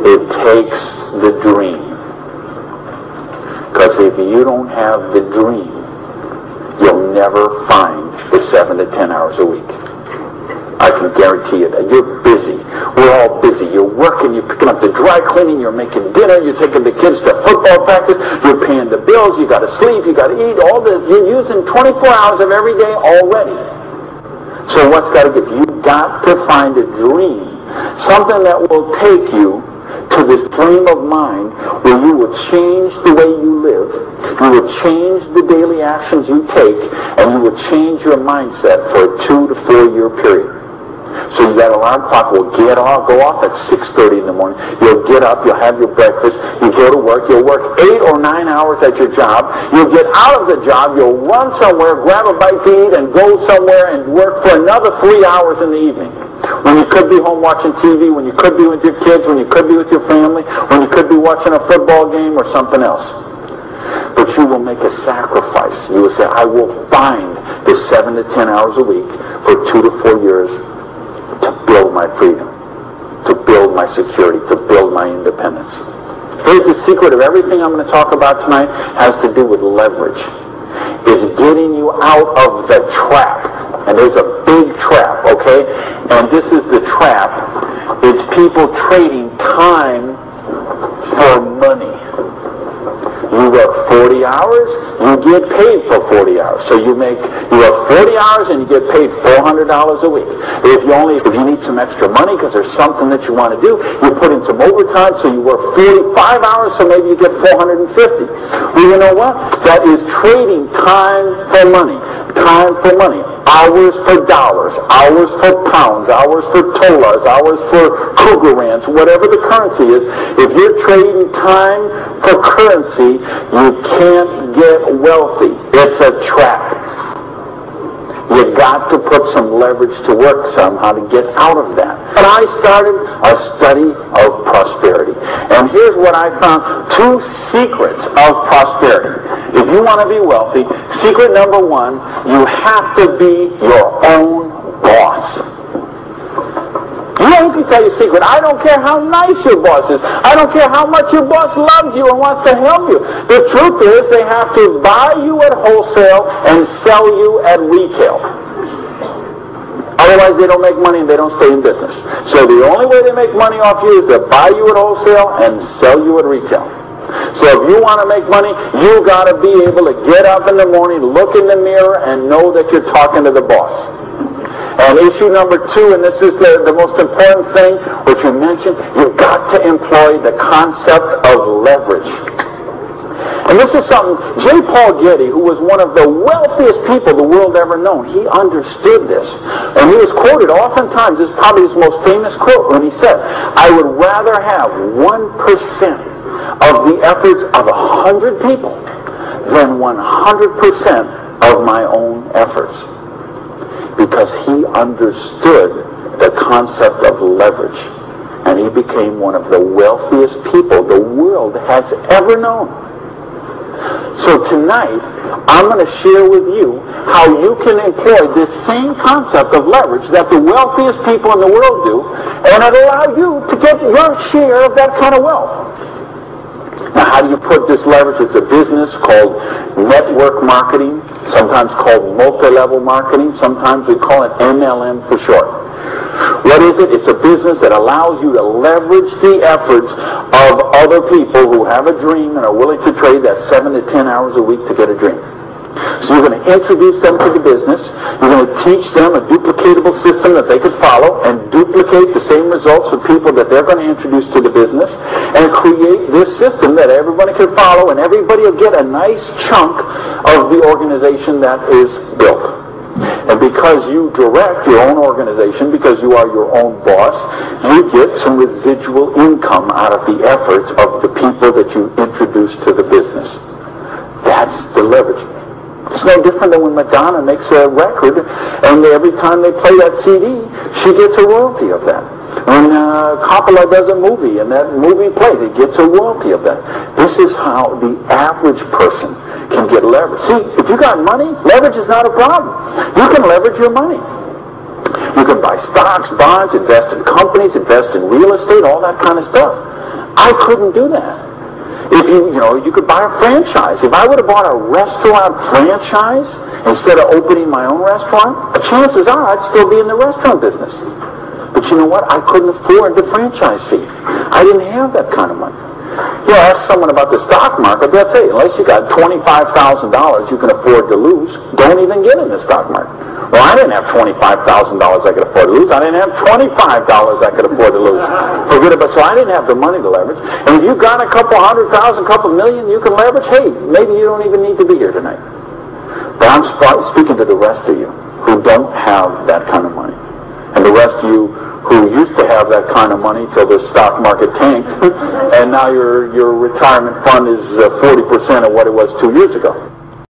It takes the dream. Because if you don't have the dream, you'll never find the 7 to 10 hours a week. I can guarantee you that. You're busy. We're all busy. You're working, you're picking up the dry cleaning, you're making dinner, you're taking the kids to football practice, you're paying the bills, you got to sleep, you got to eat, all this. You're using 24 hours of every day already. So what's got to give? You've got to find a dream, something that will take you to this frame of mind where you will change the way you live, you will change the daily actions you take, and you will change your mindset for a 2 to 4 year period. So that alarm clock will go off at 6:30 in the morning. You'll get up, you'll have your breakfast, you go to work, you'll work 8 or 9 hours at your job, you'll get out of the job, you'll run somewhere, grab a bite to eat, and go somewhere and work for another 3 hours in the evening. When you could be home watching TV, when you could be with your kids, when you could be with your family, when you could be watching a football game or something else. But you will make a sacrifice. You will say, I will find the 7 to 10 hours a week for 2 to 4 years to build my freedom, to build my security, to build my independence. Here's the secret of everything I'm going to talk about tonight has to do with leverage. It's getting you out of the trap. And there's a big trap, okay? And this is the trap. It's people trading time for money. You work 40 hours, you get paid for 40 hours. So you work 40 hours and you get paid $400 a week. If you need some extra money because there's something that you want to do, you put in some overtime, so you work 45 hours, so maybe you get $450. Well, you know what? That is trading time for money. Time for money. Hours for dollars, hours for pounds, hours for tolas, hours for kugarans, whatever the currency is. If you're trading time for currency, you can't get wealthy. It's a trap. You got to put some leverage to work somehow to get out of that. And I started a study of prosperity. And here's what I found. 2 secrets of prosperity. If you want to be wealthy, secret number 1, you have to be your own boss. Let me tell you a secret. I don't care how nice your boss is. I don't care how much your boss loves you and wants to help you. The truth is they have to buy you at wholesale and sell you at retail. Otherwise they don't make money and they don't stay in business. So the only way they make money off you is to buy you at wholesale and sell you at retail. So if you want to make money, you got to be able to get up in the morning, look in the mirror, and know that you're talking to the boss. And issue number 2, and this is the most important thing, which you mentioned, you've got to employ the concept of leverage. And this is something, J. Paul Getty, who was one of the wealthiest people the world ever known, he understood this. And he was quoted oftentimes, this is probably his most famous quote, when he said, I would rather have 1% of the efforts of 100 people than 100% of my own efforts. Because he understood the concept of leverage. And he became one of the wealthiest people the world has ever known. So tonight, I'm going to share with you how you can employ this same concept of leverage that the wealthiest people in the world do, and it'll allow you to get your share of that kind of wealth. Now, how do you put this leverage? It's a business called network marketing, sometimes called multi-level marketing. Sometimes we call it MLM for short. What is it? It's a business that allows you to leverage the efforts of other people who have a dream and are willing to trade that 7 to 10 hours a week to get a dream. So you're going to introduce them to the business. You're going to teach them a duplicatable system that they could follow and duplicate the same results with people that they're going to introduce to the business and create this system that everybody can follow, and everybody will get a nice chunk of the organization that is built. And because you direct your own organization, because you are your own boss, you get some residual income out of the efforts of the people that you introduce to the business. That's the leverage. It's no different than when Madonna makes a record, and every time they play that CD, she gets a royalty of that. When Coppola does a movie, and that movie plays, it gets a royalty of that. This is how the average person can get leverage. See, if you got money, leverage is not a problem. You can leverage your money. You can buy stocks, bonds, invest in companies, invest in real estate, all that kind of stuff. I couldn't do that. If you could buy a franchise. If I would have bought a restaurant franchise instead of opening my own restaurant, the chances are I'd still be in the restaurant business. But you know what? I couldn't afford the franchise fee. I didn't have that kind of money. Ask someone about the stock market, they'll tell you, unless you got $25,000 you can afford to lose, don't even get in the stock market. Well, I didn't have $25,000 I could afford to lose. I didn't have $25 I could afford to lose. Forget it. But so I didn't have the money to leverage. And if you got a couple $100,000, couple million you can leverage, hey, maybe you don't even need to be here tonight. But I'm speaking to the rest of you who don't have that kind of money. And the rest of you who used to have that kind of money till the stock market tanked, and now your retirement fund is 40% of what it was 2 years ago.